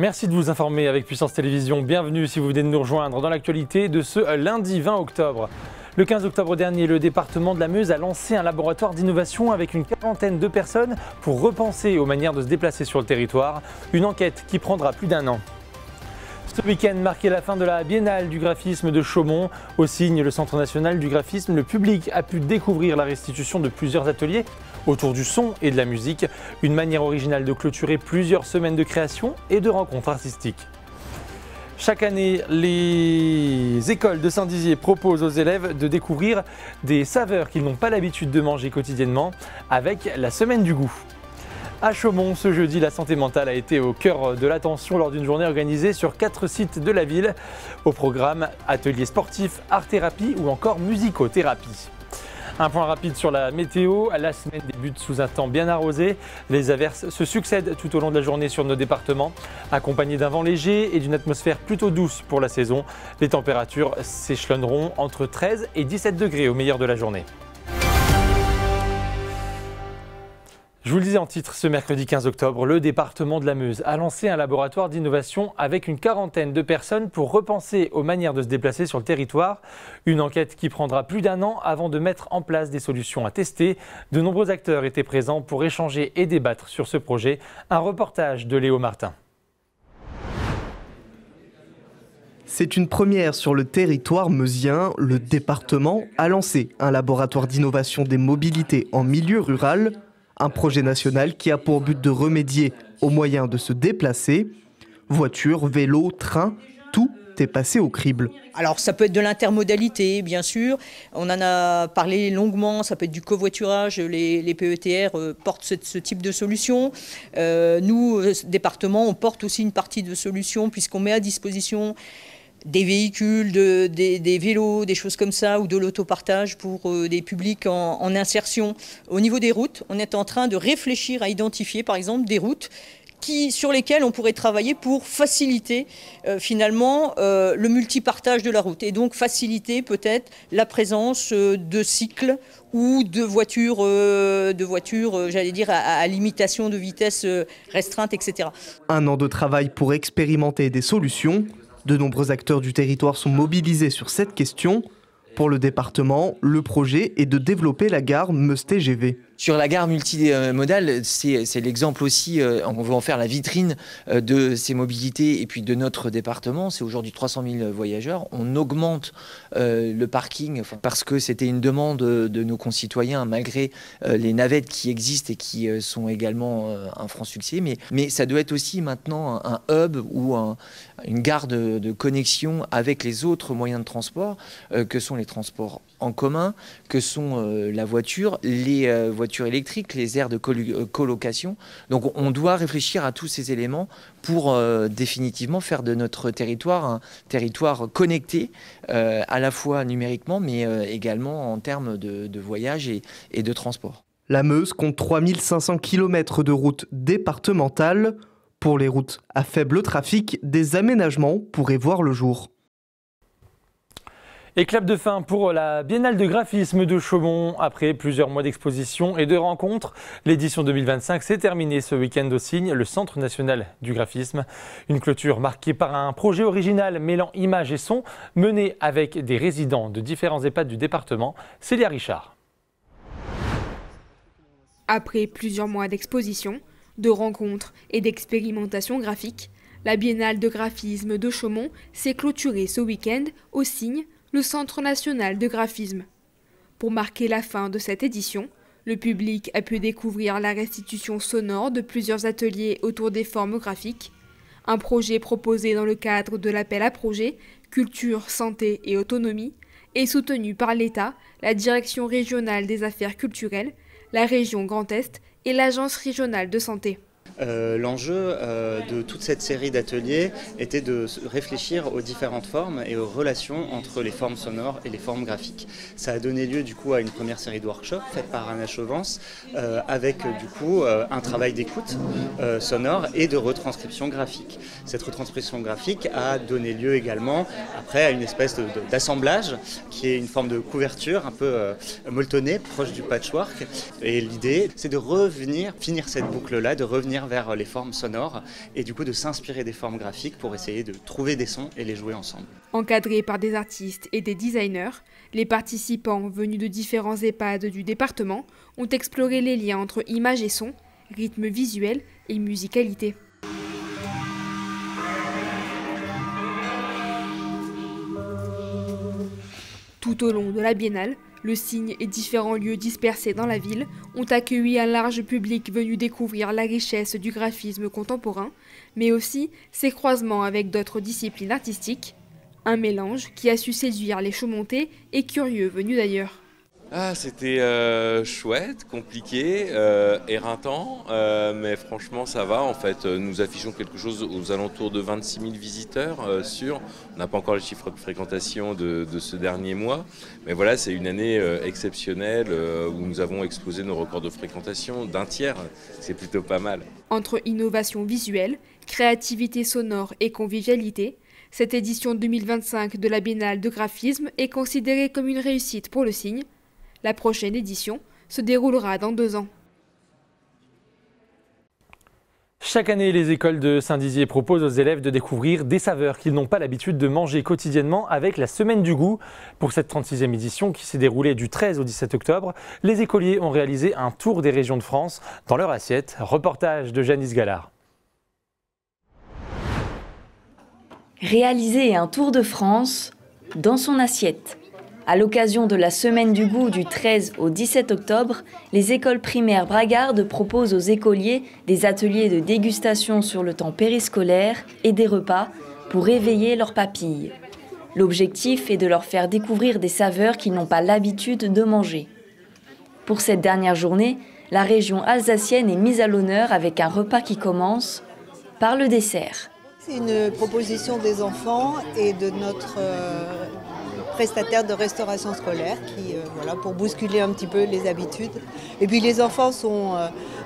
Merci de vous informer avec Puissance Télévisions. Bienvenue si vous venez de nous rejoindre dans l'actualité de ce lundi 20 octobre. Le 15 octobre dernier, le département de la Meuse a lancé un laboratoire d'innovation avec une quarantaine de personnes pour repenser aux manières de se déplacer sur le territoire. Une enquête qui prendra plus d'1 an. Ce week-end marquait la fin de la Biennale du graphisme de Chaumont. Au Cygne, le Centre national du graphisme, le public a pu découvrir la restitution de plusieurs ateliers autour du son et de la musique. Une manière originale de clôturer plusieurs semaines de création et de rencontres artistiques. Chaque année, les écoles de Saint-Dizier proposent aux élèves de découvrir des saveurs qu'ils n'ont pas l'habitude de manger quotidiennement avec la semaine du goût. À Chaumont, ce jeudi, la santé mentale a été au cœur de l'attention lors d'une journée organisée sur 4 sites de la ville. Au programme, ateliers sportifs, art-thérapie ou encore musicothérapie. Un point rapide sur la météo. La semaine débute sous un temps bien arrosé. Les averses se succèdent tout au long de la journée sur nos départements, accompagnées d'un vent léger et d'une atmosphère plutôt douce pour la saison. Les températures s'échelonneront entre 13 et 17 degrés au meilleur de la journée. Je vous le disais en titre, ce mercredi 15 octobre, le département de la Meuse a lancé un laboratoire d'innovation avec une quarantaine de personnes pour repenser aux manières de se déplacer sur le territoire. Une enquête qui prendra plus d'1 an avant de mettre en place des solutions à tester. De nombreux acteurs étaient présents pour échanger et débattre sur ce projet. Un reportage de Léo Martin. C'est une première sur le territoire meusien. Le département a lancé un laboratoire d'innovation des mobilités en milieu rural. Un projet national qui a pour but de remédier aux moyens de se déplacer. Voitures, vélos, trains, tout est passé au crible. Alors ça peut être de l'intermodalité, bien sûr. On en a parlé longuement, ça peut être du covoiturage. Les PETR portent ce type de solution. Nous, département, on porte aussi une partie de solution puisqu'on met à disposition des véhicules, des vélos, des choses comme ça, ou de l'autopartage pour des publics en insertion. Au niveau des routes, on est en train de réfléchir à identifier, par exemple, des routes sur lesquelles on pourrait travailler pour faciliter finalement le multipartage de la route et donc faciliter peut-être la présence de cycles ou de voitures, j'allais dire, à limitation de vitesse restreinte, etc. 1 an de travail pour expérimenter des solutions. De nombreux acteurs du territoire sont mobilisés sur cette question. Pour le département, le projet est de développer la gare Meuse-TGV. Sur la gare multimodale, c'est l'exemple aussi, on veut en faire la vitrine de ces mobilités et puis de notre département. C'est aujourd'hui 300 000 voyageurs. On augmente le parking parce que c'était une demande de nos concitoyens malgré les navettes qui existent et qui sont également un franc succès. Mais ça doit être aussi maintenant un hub ou une gare de connexion avec les autres moyens de transport que sont les transports en commun, que sont la voiture, les voitures électriques, les aires de colocation. Donc on doit réfléchir à tous ces éléments pour définitivement faire de notre territoire un territoire connecté, à la fois numériquement, mais également en termes de voyage et de transport. La Meuse compte 3500 km de routes départementales. Pour les routes à faible trafic, des aménagements pourraient voir le jour. Et clap de fin pour la Biennale de graphisme de Chaumont. Après plusieurs mois d'exposition et de rencontres, l'édition 2025 s'est terminée ce week-end au Cygne, le Centre national du graphisme. Une clôture marquée par un projet original mêlant images et sons, mené avec des résidents de différents EHPAD du département. Célia Richard. Après plusieurs mois d'exposition, de rencontres et d'expérimentation graphique, la Biennale de graphisme de Chaumont s'est clôturée ce week-end au Cygne, le Centre national de graphisme. Pour marquer la fin de cette édition, le public a pu découvrir la restitution sonore de plusieurs ateliers autour des formes graphiques, un projet proposé dans le cadre de l'appel à projet Culture, Santé et Autonomie et soutenu par l'État, la Direction régionale des affaires culturelles, la région Grand Est et l'Agence régionale de santé. L'enjeu de toute cette série d'ateliers était de réfléchir aux différentes formes et aux relations entre les formes sonores et les formes graphiques. Ça a donné lieu du coup à une première série de workshops faite par Anna Chauvance avec du coup un travail d'écoute sonore et de retranscription graphique. Cette retranscription graphique a donné lieu également après à une espèce d'assemblage qui est une forme de couverture un peu molletonnée, proche du patchwork. Et l'idée c'est de revenir, finir cette boucle-là, de revenir vers les formes sonores et du coup de s'inspirer des formes graphiques pour essayer de trouver des sons et les jouer ensemble. Encadrés par des artistes et des designers, les participants venus de différents EHPAD du département ont exploré les liens entre images et sons, rythme visuel et musicalité. Tout au long de la biennale, le Cygne et différents lieux dispersés dans la ville ont accueilli un large public venu découvrir la richesse du graphisme contemporain, mais aussi ses croisements avec d'autres disciplines artistiques. Un mélange qui a su séduire les chaumontais et curieux venus d'ailleurs. C'était chouette, compliqué, éreintant, mais franchement ça va. En fait, nous affichons quelque chose aux alentours de 26 000 visiteurs on n'a pas encore les chiffres de fréquentation de ce dernier mois, mais voilà, c'est une année exceptionnelle où nous avons explosé nos records de fréquentation d'un tiers, c'est plutôt pas mal. Entre innovation visuelle, créativité sonore et convivialité, cette édition 2025 de la Biennale de graphisme est considérée comme une réussite pour le Cygne. La prochaine édition se déroulera dans 2 ans. Chaque année, les écoles de Saint-Dizier proposent aux élèves de découvrir des saveurs qu'ils n'ont pas l'habitude de manger quotidiennement avec la Semaine du goût. Pour cette 36e édition qui s'est déroulée du 13 au 17 octobre, les écoliers ont réalisé un tour des régions de France dans leur assiette. Reportage de Janice Gallard. Réaliser un tour de France dans son assiette. À l'occasion de la Semaine du goût du 13 au 17 octobre, les écoles primaires bragardes proposent aux écoliers des ateliers de dégustation sur le temps périscolaire et des repas pour éveiller leurs papilles. L'objectif est de leur faire découvrir des saveurs qu'ils n'ont pas l'habitude de manger. Pour cette dernière journée, la région alsacienne est mise à l'honneur avec un repas qui commence par le dessert. C'est une proposition des enfants et de notre prestataire de restauration scolaire qui, pour bousculer un petit peu les habitudes. Et puis les enfants sont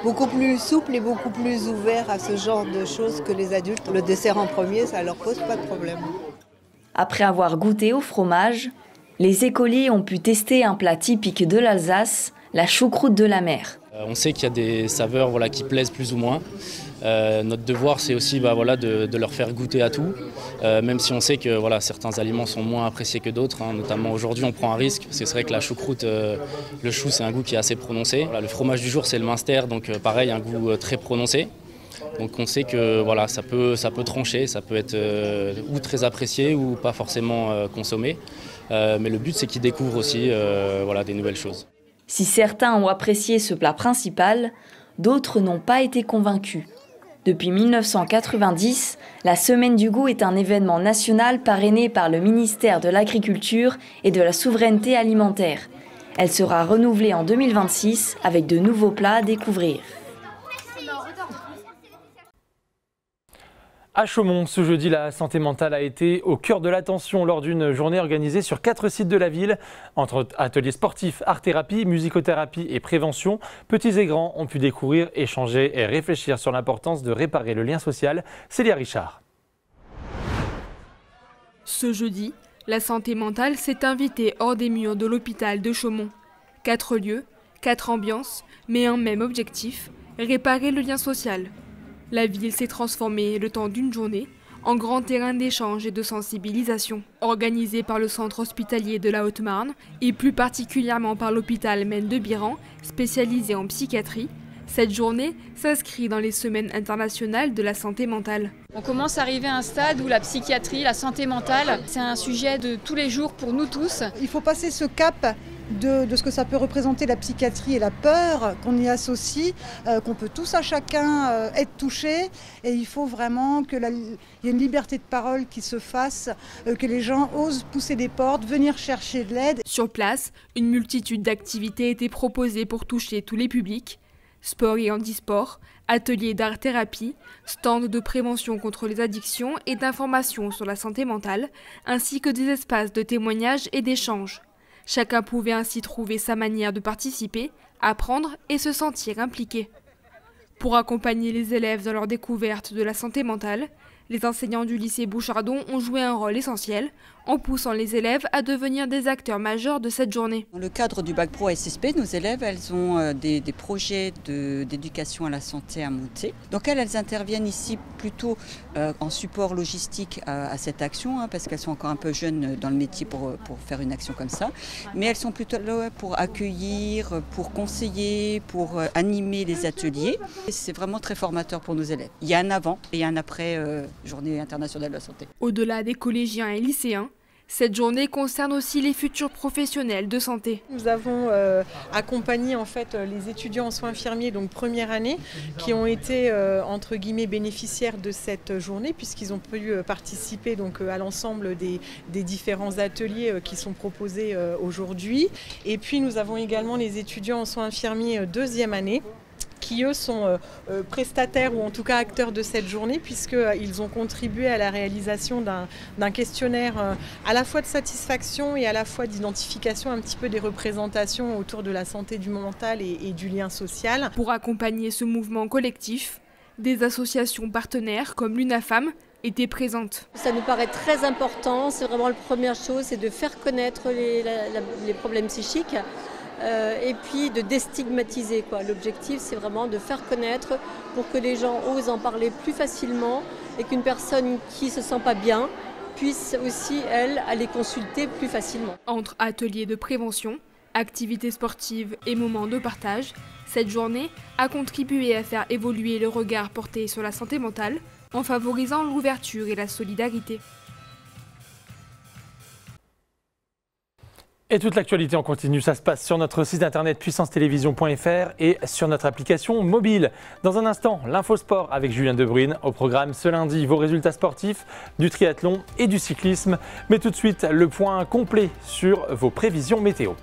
beaucoup plus souples et beaucoup plus ouverts à ce genre de choses que les adultes. Le dessert en premier, ça leur pose pas de problème. Après avoir goûté au fromage, les écoliers ont pu tester un plat typique de l'Alsace, la choucroute de la mer. On sait qu'il y a des saveurs qui plaisent plus ou moins. Notre devoir, c'est aussi de leur faire goûter à tout, même si on sait que certains aliments sont moins appréciés que d'autres. Notamment aujourd'hui, on prend un risque, parce que c'est vrai que la choucroute, le chou, c'est un goût qui est assez prononcé. Le fromage du jour, c'est le Münster, donc pareil, un goût très prononcé. Donc on sait que ça peut trancher, ça peut être ou très apprécié ou pas forcément consommé. Mais le but, c'est qu'ils découvrent aussi des nouvelles choses. Si certains ont apprécié ce plat principal, d'autres n'ont pas été convaincus. Depuis 1990, la Semaine du goût est un événement national parrainé par le ministère de l'Agriculture et de la Souveraineté alimentaire. Elle sera renouvelée en 2026 avec de nouveaux plats à découvrir. À Chaumont, ce jeudi, la santé mentale a été au cœur de l'attention lors d'une journée organisée sur 4 sites de la ville. Entre ateliers sportifs, art-thérapie, musicothérapie et prévention, petits et grands ont pu découvrir, échanger et réfléchir sur l'importance de réparer le lien social. Célia Richard. Ce jeudi, la santé mentale s'est invitée hors des murs de l'hôpital de Chaumont. 4 lieux, 4 ambiances, mais un même objectif, réparer le lien social. La ville s'est transformée le temps d'une journée en grand terrain d'échange et de sensibilisation. Organisé par le centre hospitalier de la Haute-Marne et plus particulièrement par l'hôpital Maine de Biran, spécialisé en psychiatrie, cette journée s'inscrit dans les semaines internationales de la santé mentale. On commence à arriver à un stade où la psychiatrie, la santé mentale, c'est un sujet de tous les jours pour nous tous. Il faut passer ce cap de ce que ça peut représenter la psychiatrie et la peur qu'on y associe, qu'on peut tous à chacun être touchés. Et il faut vraiment qu'il y ait une liberté de parole qui se fasse, que les gens osent pousser des portes, venir chercher de l'aide. Sur place, une multitude d'activités étaient proposées pour toucher tous les publics. Sport et handisport, ateliers d'art-thérapie, stands de prévention contre les addictions et d'information sur la santé mentale, ainsi que des espaces de témoignages et d'échanges. Chacun pouvait ainsi trouver sa manière de participer, apprendre et se sentir impliqué. Pour accompagner les élèves dans leur découverte de la santé mentale, Les enseignants du lycée Bouchardon ont joué un rôle essentiel en poussant les élèves à devenir des acteurs majeurs de cette journée. Dans le cadre du bac pro SSP, nos élèves elles ont des projets d'éducation à la santé à monter. Donc elles interviennent ici plutôt en support logistique à cette action, parce qu'elles sont encore un peu jeunes dans le métier pour faire une action comme ça. Mais elles sont plutôt là pour accueillir, pour conseiller, pour animer les ateliers. C'est vraiment très formateur pour nos élèves. Il y a un avant et un après Journée internationale de la santé. Au-delà des collégiens et lycéens, cette journée concerne aussi les futurs professionnels de santé. Nous avons accompagné en fait les étudiants en soins infirmiers, donc première année, qui ont été entre guillemets bénéficiaires de cette journée puisqu'ils ont pu participer donc à l'ensemble des différents ateliers qui sont proposés aujourd'hui. Et puis nous avons également les étudiants en soins infirmiers deuxième année, qui eux sont prestataires ou en tout cas acteurs de cette journée puisqu'ils ont contribué à la réalisation d'un questionnaire à la fois de satisfaction et à la fois d'identification un petit peu des représentations autour de la santé du mental et du lien social. Pour accompagner ce mouvement collectif, des associations partenaires comme l'UNAFAM étaient présentes. Ça nous paraît très important, c'est vraiment la première chose, c'est de faire connaître les problèmes psychiques. Et puis de déstigmatiser. L'objectif, c'est vraiment de faire connaître pour que les gens osent en parler plus facilement et qu'une personne qui ne se sent pas bien puisse aussi, elle, aller consulter plus facilement. Entre ateliers de prévention, activités sportives et moments de partage, cette journée a contribué à faire évoluer le regard porté sur la santé mentale en favorisant l'ouverture et la solidarité. Et toute l'actualité en continu, ça se passe sur notre site internet puissancetélévision.fr et sur notre application mobile. Dans un instant, l'infosport avec Julien Debruyne. Au programme ce lundi, vos résultats sportifs, du triathlon et du cyclisme. Mais tout de suite, le point complet sur vos prévisions météo.